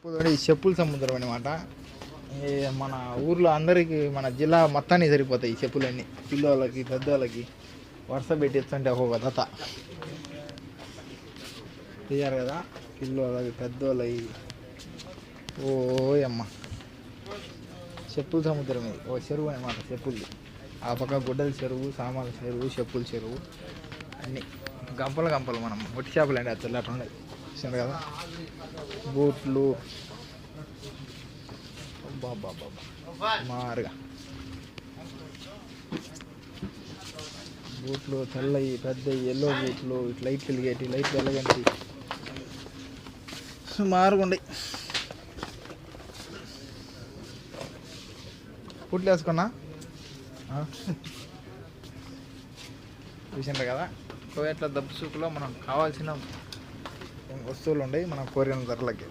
ఈ చెప్పుల సముద్రం అనమాట. మన ఊర్లో అందరికీ మన జిల్లా మొత్తానికి సరిపోతాయి ఈ చెప్పులన్నీ. పిల్లలకి పెద్దోళ్ళకి వరుస పెట్టిస్తుంటే ఒక్కొక్క దత తీయారు కదా. పిల్లలకి పెద్దోళ్ళకి ఓయమ్మ చెప్పుల సముద్రం ఇది. ఓ చెరువు అనమాట చెప్పులది. ఆ పక్క గుడ్డల చెరువు, సామాన్ల చెరువు, చెప్పుల చెరువు అన్నీ గంపలు గంపలు. మనం ఒట్టి చేపలు అండి అది అట్లా ఉన్నాయి చూసారు కదా. బూట్లు బాబా మారుగా బూట్లు తెల్లవి పెద్దవి ఎల్లో బూట్లు ఇటు లైట్లు వెలిగేటి లైట్లు వెలగంటి సుమారుగా ఉన్నాయి. బూట్లు వేసుకున్నా చూసిండ్రు కదా. కోయట్ల దబ్బు సూకులో మనం కావాల్సిన వస్తువులు ఉన్నాయి మనం కోరిన ధరలకి.